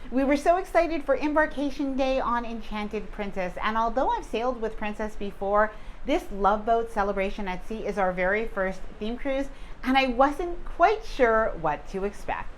We were so excited for Embarkation Day on Enchanted Princess, and although I've sailed with Princess before, this Love Boat celebration at sea is our very first theme cruise, and I wasn't quite sure what to expect.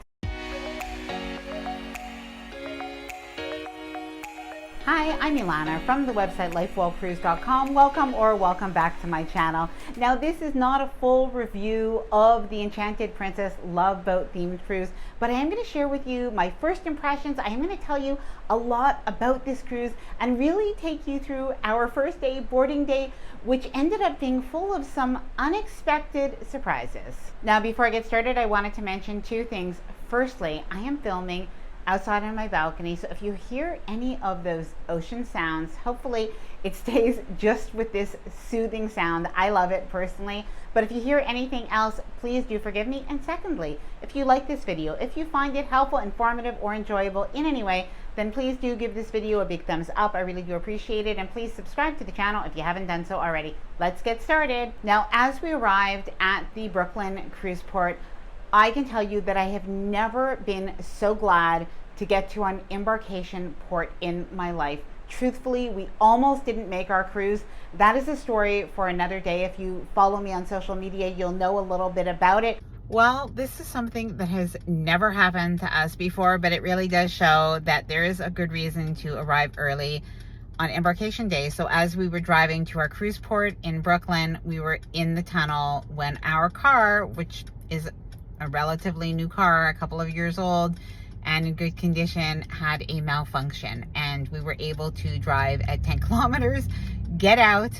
Hi, I'm Ilana from the website lifewellcruise.com. Welcome back to my channel. Now, this is not a full review of the Enchanted Princess Love Boat themed cruise, but I am going to share with you my first impressions. I am going to tell you a lot about this cruise and really take you through our first day, boarding day, which ended up being full of some unexpected surprises. Now, before I get started, I wanted to mention two things. Firstly, I am filming outside on my balcony, so if you hear any of those ocean sounds, hopefully it stays just with this soothing sound. I love it personally, but if you hear anything else, please do forgive me. And secondly, if you like this video, if you find it helpful, informative, or enjoyable in any way, then please do give this video a big thumbs up. I really do appreciate it, and please subscribe to the channel if you haven't done so already. Let's get started. Now, as we arrived at the Brooklyn cruise port, I can tell you that I have never been so glad to get to an embarkation port in my life. Truthfully, we almost didn't make our cruise. That is a story for another day. If you follow me on social media, you'll know a little bit about it. Well, this is something that has never happened to us before, but it really does show that there is a good reason to arrive early on embarkation day. So as we were driving to our cruise port in Brooklyn, we were in the tunnel when our car, which is a relatively new car, a couple of years old and in good condition, had a malfunction, and we were able to drive at 10 kilometers, get out,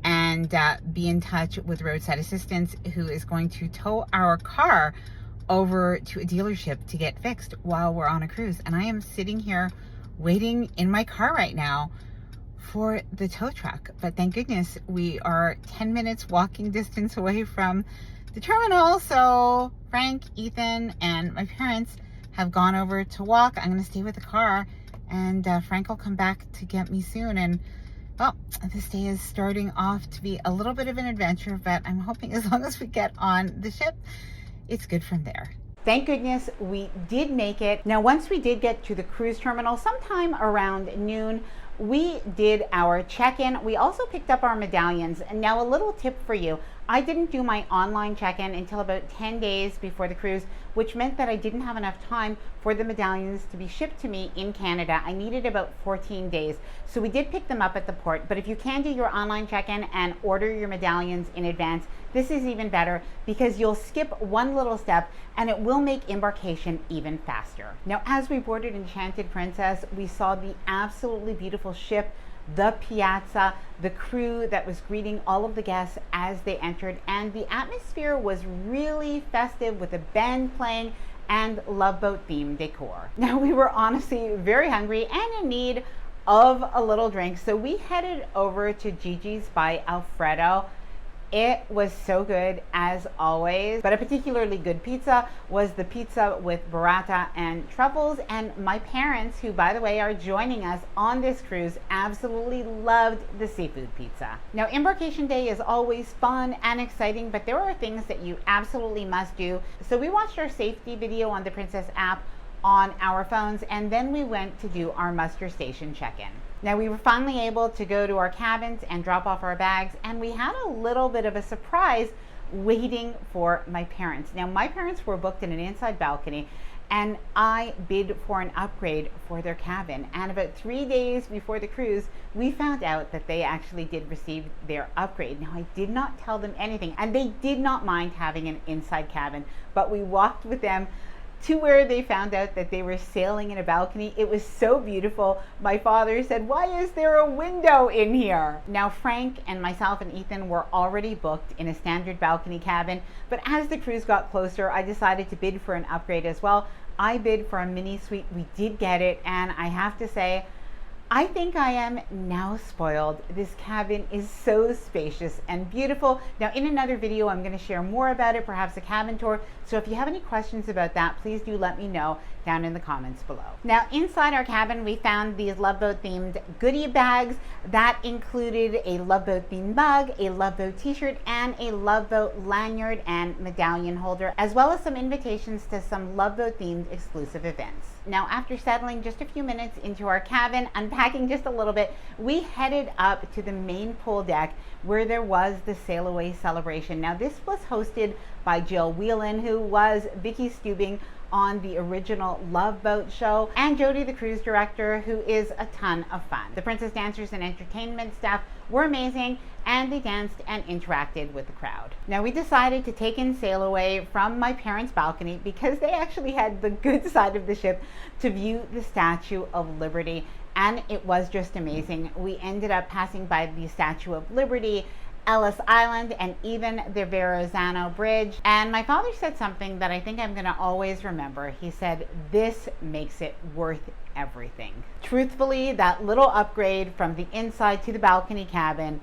and be in touch with roadside assistance, who is going to tow our car over to a dealership to get fixed while we're on a cruise. And I am sitting here waiting in my car right now for the tow truck, but thank goodness we are 10 minutes walking distance away from the terminal. So Frank, Ethan, and my parents have gone over to walk. I'm going to stay with the car, and Frank will come back to get me soon. And well, this day is starting off to be a little bit of an adventure, but I'm hoping as long as we get on the ship, it's good from there. Thank goodness we did make it. Now, once we did get to the cruise terminal, sometime around noon, we did our check-in. We also picked up our medallions. And now a little tip for you. I didn't do my online check-in until about 10 days before the cruise, which meant that I didn't have enough time for the medallions to be shipped to me in Canada. I needed about 14 days. So we did pick them up at the port, but if you can do your online check-in and order your medallions in advance, this is even better because you'll skip one little step and it will make embarkation even faster. Now, as we boarded Enchanted Princess, we saw the absolutely beautiful ship, the piazza, the crew that was greeting all of the guests as they entered, and the atmosphere was really festive with a band playing and Love Boat themed decor. Now, we were honestly very hungry and in need of a little drink, so we headed over to Gigi's by Alfredo. It was so good as always, but a particularly good pizza was the pizza with burrata and truffles, and my parents, who by the way are joining us on this cruise, absolutely loved the seafood pizza. Now, embarkation day is always fun and exciting, but there are things that you absolutely must do. So we watched our safety video on the Princess app on our phones, and then we went to do our muster station check-in. Now, we were finally able to go to our cabins and drop off our bags, and we had a little bit of a surprise waiting for my parents. Now, my parents were booked in an inside balcony, and I bid for an upgrade for their cabin. And about 3 days before the cruise, we found out that they actually did receive their upgrade. Now, I did not tell them anything, and they did not mind having an inside cabin, but we walked with them to where they found out that they were sailing in a balcony. It was so beautiful. My father said, "Why is there a window in here?" Now, Frank and myself and Ethan were already booked in a standard balcony cabin, but as the cruise got closer, I decided to bid for an upgrade as well. I bid for a mini suite. We did get it, and I have to say, I think I am now spoiled. This cabin is so spacious and beautiful. Now, in another video, I'm going to share more about it, perhaps a cabin tour. So if you have any questions about that, please do let me know. down in the comments below. Now inside our cabin we found these Love Boat themed goodie bags that included a Love Boat themed mug, a Love Boat t-shirt, and a Love Boat lanyard and medallion holder, as well as some invitations to some Love Boat themed exclusive events. Now after settling just a few minutes into our cabin, unpacking just a little bit, we headed up to the main pool deck where there was the Sailaway celebration. Now this was hosted by Jill Whelan, who was Vicky Stubing on the original Love Boat show, and Jody, the cruise director, who is a ton of fun. The princess dancers and entertainment staff were amazing, and they danced and interacted with the crowd. Now we decided to take in Sailaway from my parents' balcony because they actually had the good side of the ship to view the Statue of Liberty, and it was just amazing. We ended up passing by the Statue of Liberty, Ellis Island, and even the Verrazano Bridge. And my father said something that I think I'm gonna always remember. He said, "This makes it worth everything." Truthfully, that little upgrade from the inside to the balcony cabin,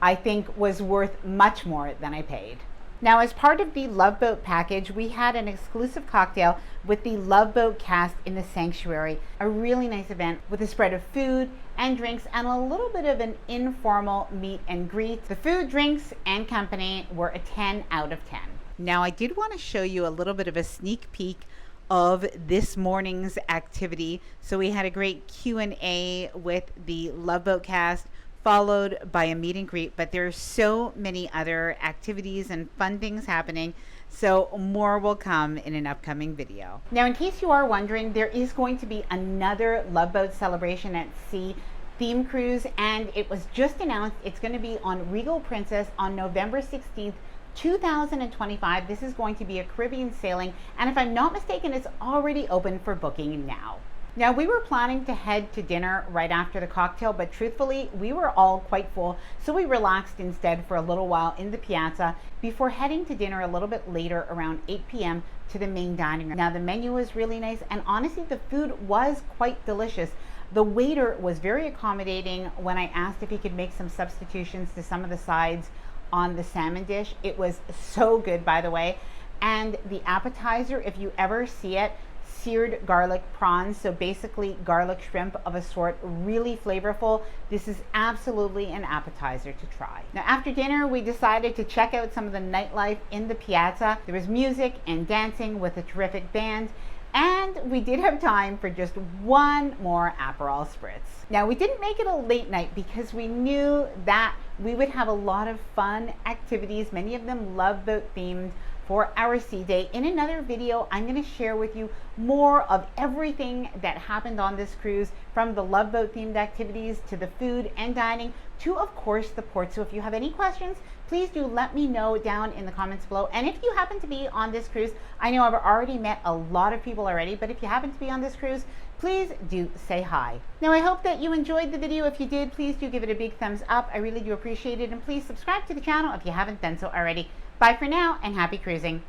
I think was worth much more than I paid. Now, as part of the Love Boat package, we had an exclusive cocktail with the Love Boat cast in the sanctuary, a really nice event with a spread of food and drinks and a little bit of an informal meet and greet. The food, drinks, and company were a 10 out of 10. Now, I did want to show you a little bit of a sneak peek of this morning's activity. So we had a great Q&A with the Love Boat cast, followed by a meet and greet, but there's so many other activities and fun things happening, so more will come in an upcoming video. Now, in case you are wondering, there is going to be another Love Boat Celebration at Sea theme cruise, and it was just announced. It's going to be on Regal Princess on November 16th, 2025. This is going to be a Caribbean sailing, and if I'm not mistaken, it's already open for booking now. Now, we were planning to head to dinner right after the cocktail, but truthfully, we were all quite full, so we relaxed instead for a little while in the piazza before heading to dinner a little bit later around 8 p.m. to the main dining room. Now, the menu was really nice, and honestly, the food was quite delicious. The waiter was very accommodating when I asked if he could make some substitutions to some of the sides on the salmon dish. It was so good, by the way. And the appetizer, if you ever see it, seared garlic prawns, so basically garlic shrimp of a sort, really flavorful. This is absolutely an appetizer to try. Now, after dinner, we decided to check out some of the nightlife in the piazza. There was music and dancing with a terrific band, and we did have time for just one more Aperol Spritz. Now, we didn't make it a late night because we knew that we would have a lot of fun activities, many of them Love Boat themed, for our sea day. In another video, I'm going to share with you more of everything that happened on this cruise, from the Love Boat themed activities to the food and dining to, of course, the port. So if you have any questions, please do let me know down in the comments below. And if you happen to be on this cruise, I know I've already met a lot of people already, but if you happen to be on this cruise, please do say hi. Now, I hope that you enjoyed the video. If you did, please do give it a big thumbs up. I really do appreciate it. And please subscribe to the channel if you haven't done so already. Bye for now, and happy cruising.